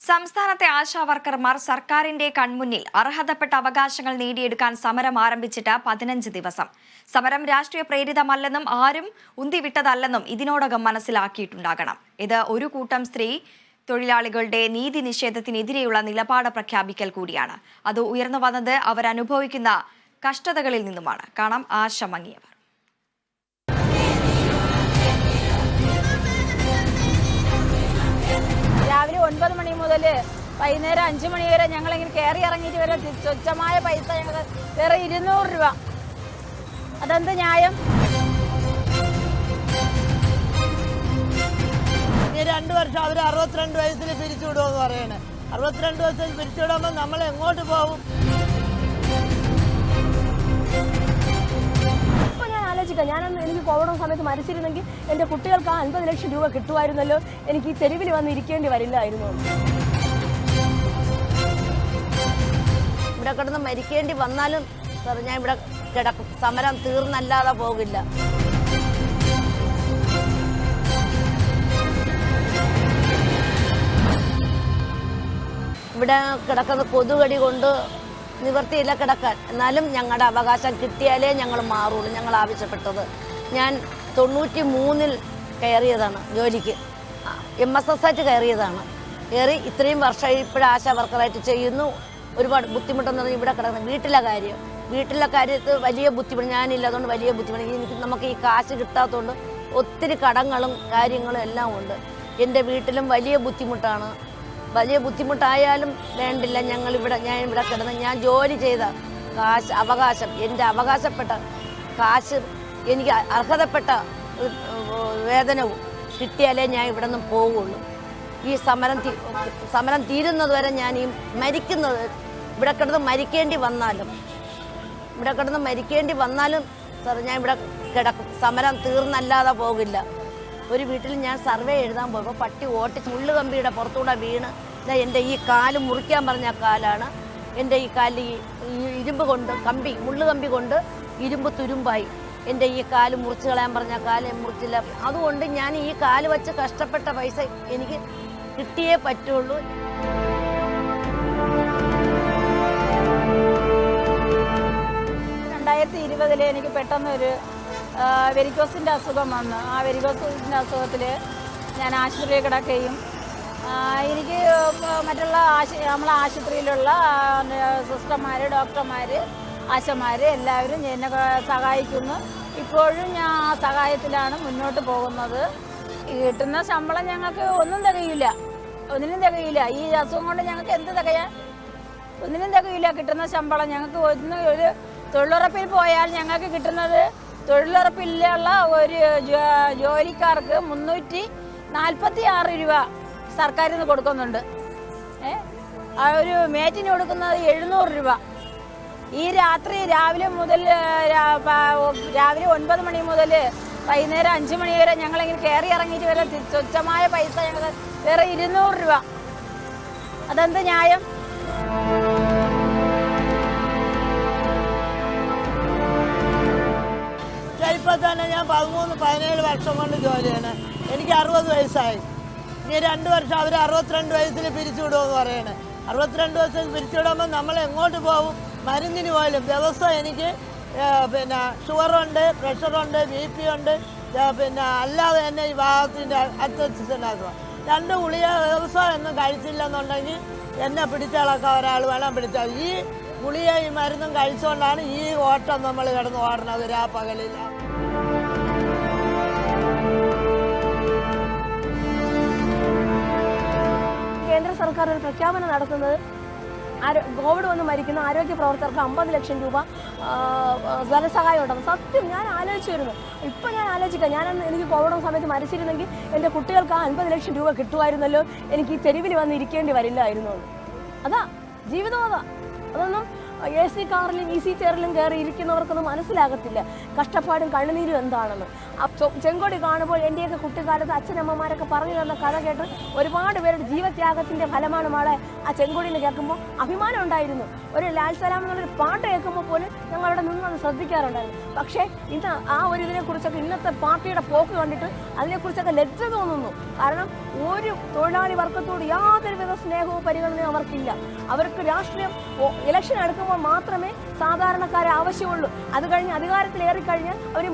സംസ്ഥാനത്തെ ആശാവർക്കർമാർ സർക്കാരിന്റെ കൺമുന്നിൽ അർഹതപ്പെട്ട അവകാശങ്ങൾ നേടിയെടുക്കാൻ സമരം ആരംഭിച്ചിട്ട് 15 ദിവസം. സമരം രാഷ്ട്രീയ പ്രേരിതമല്ലെന്നും ആരും ഉന്തിവിട്ടതല്ലെന്നും ഇതിനോടകം മനസ്സിലാക്കിയിട്ടുണ്ടാകണം. ഇത് ഒരു കൂട്ടം സ്ത്രീ തൊഴിലാളികളുടെ നീതി നിഷേധത്തിനെതിരെയുള്ള നിലപാട് പ്രഖ്യാപിക്കൽ കൂടിയാണ്. അത് ഉയർന്നു വന്നത് അവരനുഭവിക്കുന്ന കഷ്ടതകളിൽ നിന്നുമാണ്. കാണാം ആശ മങ്ങിയവർ. രാവിലെ 9 മണി മുതൽ വൈകുന്നേരം 5 മണി വരെ ഞങ്ങളിങ്ങനെ കയറി ഇറങ്ങിയിട്ട് വരെ തുച്ഛമായ പൈസ ഞങ്ങൾ വേറെ 200 രൂപ. അതെന്ത് ന്യായം? ഈ 2 വർഷം അവർ 62 വയസ്സിൽ പിരിച്ചുവിടുമെന്ന് പറയണേ. 62 വയസ്സിൽ പിരിച്ചുവിടുമ്പോൾ നമ്മൾ എങ്ങോട്ട് പോകും? എനിക്ക് കോവിഡ് സമയത്ത് മരിച്ചിരുന്നെങ്കിൽ എൻ്റെ കുട്ടികൾക്ക് 50 ലക്ഷം രൂപ കിട്ടുമായിരുന്നല്ലോ. എനിക്ക് ഈ തെരുവിൽ വന്ന് ഇരിക്കേണ്ടി വരില്ലായിരുന്നു. ഇവിടെ കിടന്ന് മരിക്കേണ്ടി വന്നാലും സാർ ഞാൻ ഇവിടെ കിടക്കും. സമരം തീർന്നല്ലാതെ പോകില്ല. ഇവിടെ കിടക്കുന്ന കൊതുകടി കൊണ്ട് നിവർത്തിയില്ല കിടക്കാൻ. എന്നാലും ഞങ്ങളുടെ അവകാശം കിട്ടിയാലേ ഞങ്ങൾ മാറുള്ളൂ. ഞങ്ങൾ ആവശ്യപ്പെട്ടത് ഞാൻ 93-ൽ കയറിയതാണ് ജോലിക്ക്. MSS ആയിട്ട് കയറിയതാണ്. കയറി ഇത്രയും വർഷം ഇപ്പോഴും ആശാ വർക്കറായിട്ട് ചെയ്യുന്നു. ഒരുപാട് ബുദ്ധിമുട്ടെന്ന് പറഞ്ഞാൽ ഇവിടെ കിടക്കുന്നത് വീട്ടിലെ കാര്യത്തിൽ വലിയ ബുദ്ധിമുട്ട് ഞാനില്ലാത്തതുകൊണ്ട് വലിയ ബുദ്ധിമുട്ട്. നമുക്ക് ഈ കാശ് കിട്ടാത്തതുകൊണ്ട് ഒത്തിരി കടങ്ങളും കാര്യങ്ങളും എല്ലാം ഉണ്ട്. എൻ്റെ വീട്ടിലും വലിയ ബുദ്ധിമുട്ടാണ്. വലിയ ബുദ്ധിമുട്ടായാലും വേണ്ടില്ല. ഞാൻ ഇവിടെ കിടന്ന് ഞാൻ ജോലി ചെയ്ത കാശ് അവകാശം എൻ്റെ അവകാശപ്പെട്ട കാശ് എനിക്ക് അർഹതപ്പെട്ട വേതനവും കിട്ടിയാലേ ഞാൻ ഇവിടെ നിന്ന് പോവുള്ളൂ. ഈ സമരം തീരുന്നത് വരെ ഞാൻ ഈ ഇവിടെ കിടന്ന് മരിക്കേണ്ടി വന്നാലും സാർ ഞാൻ ഇവിടെ കിടക്കും. സമരം തീർന്നല്ലാതെ പോകില്ല. ഒരു വീട്ടിൽ ഞാൻ സർവേ എഴുതാൻ പോയപ്പോൾ പട്ടി ഓട്ടിച്ച് മുള്ളുകമ്പിയുടെ പുറത്തൂടെ വീണ് എൻ്റെ ഈ കാല് മുറിക്കാൻ പറഞ്ഞ കാലാണ്. എൻ്റെ ഈ കാല് ഇരുമ്പ് കൊണ്ട് മുള്ളുകമ്പി കൊണ്ട് ഇരുമ്പ് തുരുമ്പായി. എൻ്റെ ഈ കാല് മുറിച്ച് കളയാൻ പറഞ്ഞ കാല് മുറിച്ചില്ല. അതുകൊണ്ട് ഞാൻ ഈ കാല് വെച്ച് കഷ്ടപ്പെട്ട പൈസ എനിക്ക് കിട്ടിയേ പറ്റുള്ളൂ. എനിക്ക് പെട്ടെന്നൊരു വെരിക്കോസിൻ്റെ അസുഖം വന്നു. ആ വെരിക്കോസിൻ്റെ അസുഖത്തിൽ ഞാൻ ആശുപത്രിയിൽ കിടക്കുകയും എനിക്ക് മറ്റുള്ള നമ്മളെ ആശുപത്രിയിലുള്ള സിസ്റ്റർമാർ, ഡോക്ടർമാർ, ആശമാർ എല്ലാവരും എന്നെ സഹായിക്കുന്നു. ഇപ്പോഴും ഞാൻ ആ സഹായത്തിലാണ് മുന്നോട്ട് പോകുന്നത്. കിട്ടുന്ന ശമ്പളം ഞങ്ങൾക്ക് ഒന്നിനും തികയില്ല. ഈ അസുഖം കൊണ്ട് ഞങ്ങൾക്ക് എന്ത് തികയാൻ? ഒന്നിനും തികയില്ല. കിട്ടുന്ന ശമ്പളം ഞങ്ങൾക്ക് ഒരു തൊഴിലുറപ്പിൽ പോയാൽ ഞങ്ങൾക്ക് കിട്ടുന്നത് തൊഴിലുറപ്പിലുള്ള ഒരു ജോലിക്കാർക്ക് 346 രൂപ സർക്കാരിൽ നിന്ന് കൊടുക്കുന്നുണ്ട്. ആ ഒരു മേറ്റിന് കൊടുക്കുന്നത് 700 രൂപ. ഈ രാവിലെ 9 മണി മുതൽ വൈകുന്നേരം 5 മണി വരെ ഞങ്ങളിങ്ങനെ കയറി ഇറങ്ങിയിട്ട് വരെ തുച്ഛമായ പൈസ ഞങ്ങൾ വേറെ 200 രൂപ. അതെന്ത് ന്യായം? ഇപ്പം തന്നെ ഞാൻ 13-17 വർഷം കൊണ്ട് ജോലി ചെയ്യണം. എനിക്ക് 60 വയസ്സായി. ഇനി 2 വർഷം അവർ 62 വയസ്സിൽ പിരിച്ചുവിടുമെന്ന് പറയണേ. 62 വയസ്സിൽ പിരിച്ചുവിടുമ്പോൾ നമ്മൾ എങ്ങോട്ട് പോകും? മരുന്നിന് പോലും ദിവസം എനിക്ക് ഷുഗറുണ്ട്, പ്രഷറുണ്ട്, BP ഉണ്ട്. അല്ലാതെ തന്നെ ഈ ഭാഗത്തിൻ്റെ അത്യുണ്ടാക്കുക 2 ഗുളിക ദിവസം ഒന്നും കഴിച്ചില്ലെന്നുണ്ടെങ്കിൽ എന്നെ പിടിച്ചിളക്കാൻ ഒരാൾ വേണം പിടിച്ചാൽ. ഈ ഗുളിക ഈ മരുന്നും കഴിച്ചുകൊണ്ടാണ് ഈ ഓട്ടം നമ്മൾ കിടന്ന് ഓടണത് പകലില്ല. കേന്ദ്ര സർക്കാർ ഒരു പ്രഖ്യാപനം നടത്തുന്നത് കോവിഡ് വന്ന് മരിക്കുന്ന ആരോഗ്യ പ്രവർത്തകർക്ക് 50 ലക്ഷം രൂപ ധനസഹായം ഉണ്ടാകും. സത്യം ഞാൻ ആലോചിച്ചു വരുന്നു. ഇപ്പം ഞാൻ ആലോചിക്കാം, എനിക്ക് കോവിഡ് സമയത്ത് മരിച്ചിരുന്നെങ്കിൽ എൻ്റെ കുട്ടികൾക്ക് 50 ലക്ഷം രൂപ കിട്ടുമായിരുന്നല്ലോ. എനിക്ക് ഈ തെരുവിൽ വന്ന് ഇരിക്കേണ്ടി വരില്ലായിരുന്നു. അതാ ജീവിതം. അതൊന്നും AC കാറിലും EC ചെയറിലും കയറി ഇരിക്കുന്നവർക്കൊന്നും മനസ്സിലാകത്തില്ല കഷ്ടപ്പാടും കണ്ണുനീരും എന്താണെന്ന്. ചെങ്കൊടി കാണുമ്പോൾ എൻ്റെയൊക്കെ കുട്ടിക്കാലത്ത് അച്ഛനമ്മമാരൊക്കെ പറഞ്ഞു തന്ന കഥ കേട്ട് ഒരുപാട് പേരുടെ ജീവത്യാഗത്തിൻ്റെ ഫലമാണ് മോളെ ആ ചെങ്കൊടിയിൽ കേൾക്കുമ്പോൾ അഭിമാനം ഉണ്ടായിരുന്നു. ഒരു ലാൽ സലാം എന്നുള്ളൊരു പാട്ട് കേൾക്കുമ്പോൾ പോലും ഞങ്ങളവിടെ നിന്നത് ശ്രദ്ധിക്കാറുണ്ടായിരുന്നു. പക്ഷേ ഇന്ന് ആ ഒരു ഇതിനെക്കുറിച്ചൊക്കെ ഇന്നത്തെ പാർട്ടിയുടെ പോക്ക് കണ്ടിട്ട് അതിനെക്കുറിച്ചൊക്കെ ലജ്ജ തോന്നുന്നു. കാരണം ഒരു തൊഴിലാളി വർഗത്തോട് യാതൊരുവിധ സ്നേഹവും പരിഗണനയും അവർക്കില്ല. അവർക്ക് രാഷ്ട്രീയം ഇലക്ഷൻ അടുക്കുമ്പോൾ മാത്രമേ സാധാരണക്കാരെ ആവശ്യമുള്ളൂ. അത് കഴിഞ്ഞ് അധികാരത്തിലേറിക്കഴിഞ്ഞാൽ അവർ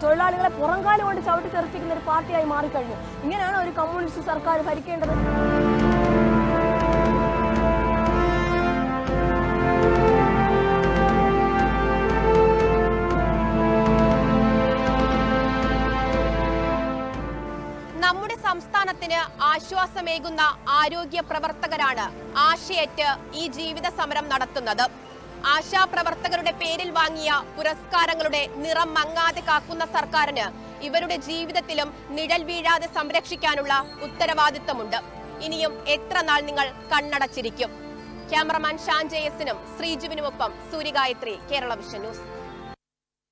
തൊഴിലാളികളെ പുറംകാലം കൊണ്ട് ചവിട്ടി തെറിപ്പിക്കുന്ന ഒരു പാർട്ടിയായി മാറിക്കഴിഞ്ഞു. ഇങ്ങനെയാണ് ഒരു കമ്മ്യൂണിസ്റ്റ് സർക്കാർ ഭരിക്കേണ്ടത്. നമ്മുടെ സംസ്ഥാനത്തിന് ആശ്വാസമേകുന്ന ആരോഗ്യ പ്രവർത്തകരാണ് ആശയേറ്റ് ഈ ജീവിത സമരം നടത്തുന്നത്. ആശാപ്രവർത്തകരുടെ പേരിൽ വാങ്ങിയ പുരസ്കാരങ്ങളുടെ നിറം മങ്ങാതെ കാക്കുന്ന സർക്കാരിന് ഇവരുടെ ജീവിതത്തിലും നിഴൽ വീഴാതെ സംരക്ഷിക്കാനുള്ള ഉത്തരവാദിത്തമുണ്ട്. ഇനിയും എത്ര നാൾ നിങ്ങൾ കണ്ണടച്ചിരിക്കും? ക്യാമറമാൻ ഷാൻ ജയസിനും ശ്രീജുവിനുമൊപ്പം സൂര്യഗായത്രി, കേരള വിഷൻ ന്യൂസ്.